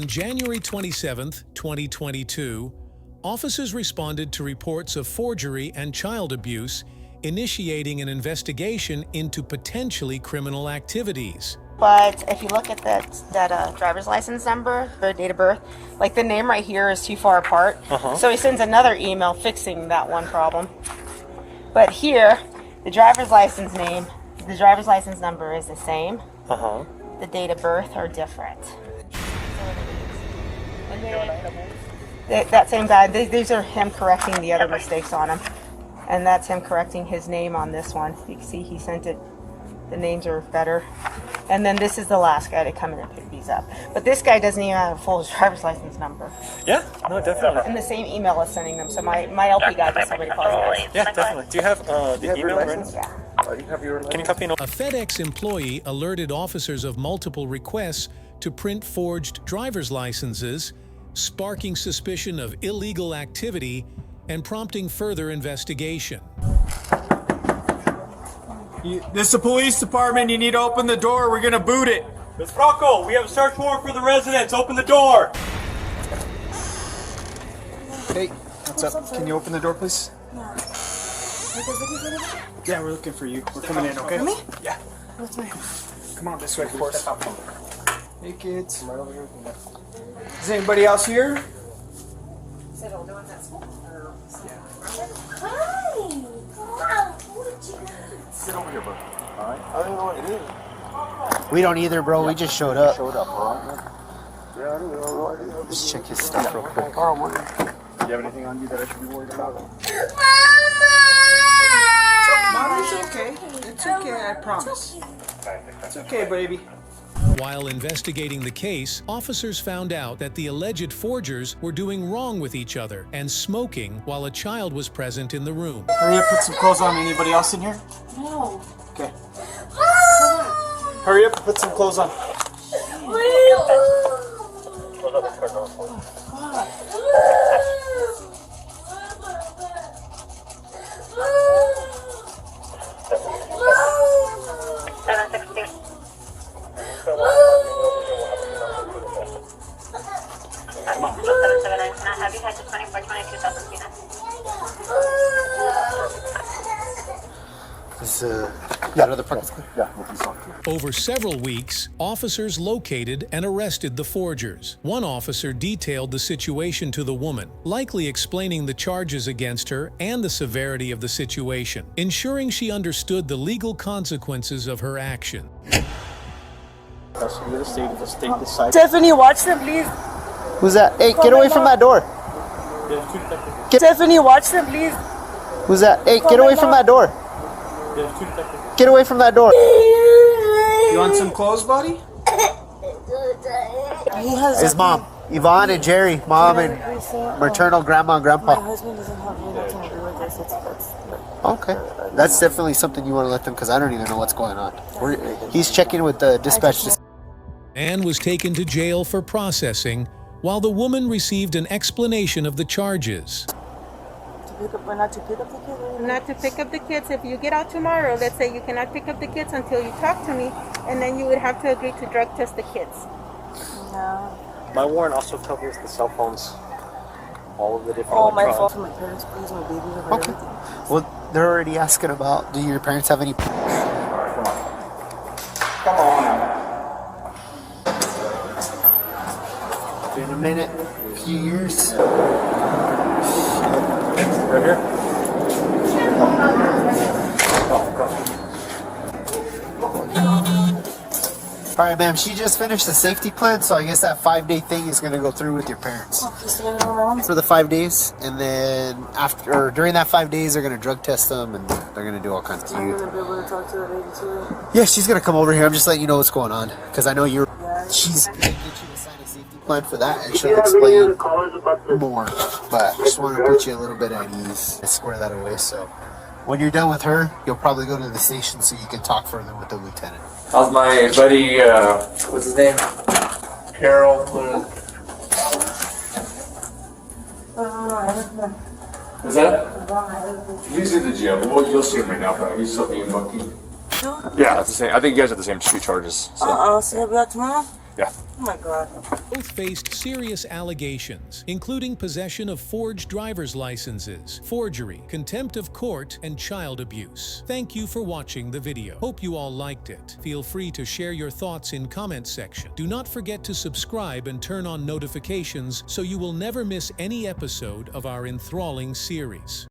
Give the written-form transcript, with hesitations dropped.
On January 27, 2022, officers responded to reports of forgery and child abuse, initiating an investigation into potentially criminal activities. But if you look at that driver's license number, the date of birth, like the name right here is too far apart. So he sends another email fixing that one problem. But here, the driver's license name, the driver's license number is the same. The date of birth are different. And that same guy, these are him correcting the other mistakes on him. And that's him correcting his name on this one. You can see he sent it, the names are better. And then this is the last guy to come in and pick these up. But this guy doesn't even have a full driver's license number. Yeah, no, definitely. And the same email is sending them. So my LP guy just somebody apologize. Yeah, definitely. Do you have the email right? Yeah. Can you copy an A FedEx employee alerted officers of multiple requests to print forged driver's licenses, sparking suspicion of illegal activity and prompting further investigation. This is the police department. You need to open the door. We're gonna boot it. Miss Rocco, we have a search warrant for the residence. Open the door. Hey, what's up? Can you open the door, please? Yeah, we're looking for you. We're coming in, okay? Me? Yeah. What's my... Come on this way, of course. Hey, kids. Is anybody else here? Is it older ones at school? Sit over here, bro. All right. I don't know what it is. We don't either, bro. We just showed up. Yeah, I don't know. Let's check his stuff real quick. Do you have anything on you that I should be worried about? Mom, it's okay. It's okay, I promise. It's okay, baby. While investigating the case, officers found out that the alleged forgers were doing wrong with each other and smoking while a child was present in the room. Hurry up, put some clothes on. Anybody else in here? No. Okay. Hurry up, put some clothes on. Have you had the 24-22,000 Another part. Yeah, Over several weeks, officers located and arrested the forgers. One officer detailed the situation to the woman, likely explaining the charges against her and the severity of the situation, ensuring she understood the legal consequences of her action. Stephanie, watch them, please. Who's that? Hey, get away from that door. Stephanie, watch them, please. Who's that? Hey, get away from that door. Get away from that door. You want some clothes, buddy? His mom, Yvonne and Jerry, mom and maternal grandma and grandpa. My husband doesn't have nothing to do with this. Okay, that's definitely something you want to let them, because I don't even know what's going on. He's checking with the dispatch. And was taken to jail for processing, while the woman received an explanation of the charges. Not to pick up the kids. Not to pick up the kids. If you get out tomorrow, let's say you cannot pick up the kids until you talk to me, and then you would have to agree to drug test the kids. No. My warrant also covers the cell phones. All of the different Oh, my electronics. fault for my parents, please. My babies are Okay. Well, they're already asking about, do your parents have any... Come on. In a minute, a few years. Right here? All right, ma'am, she just finished the safety plan, so I guess that 5-day thing is going to go through with your parents. For the 5 days, and then after, or during that 5 days, they're going to drug test them, and they're going to do all kinds of I'm you. going to be able to talk to that lady too. Yeah, she's going to come over here. I'm just letting you know what's going on, because I know you're... She's going to get you to sign a safety plan for that, and she'll explain more. But I just want to put you a little bit at ease and square that away. So when you're done with her, you'll probably go to the station so you can talk further with the lieutenant. How's my buddy, what's his name? Carol. Is that? He's in the jail. Well, you'll see him right now, but he's still being monkey. Yeah, that's the same. I think you guys have the same two charges. So. I'll see you about tomorrow. Yeah. Oh my god. Both faced serious allegations, including possession of forged driver's licenses, forgery, contempt of court, and child abuse. Thank you for watching the video. Hope you all liked it. Feel free to share your thoughts in comment section. Do not forget to subscribe and turn on notifications so you will never miss any episode of our enthralling series.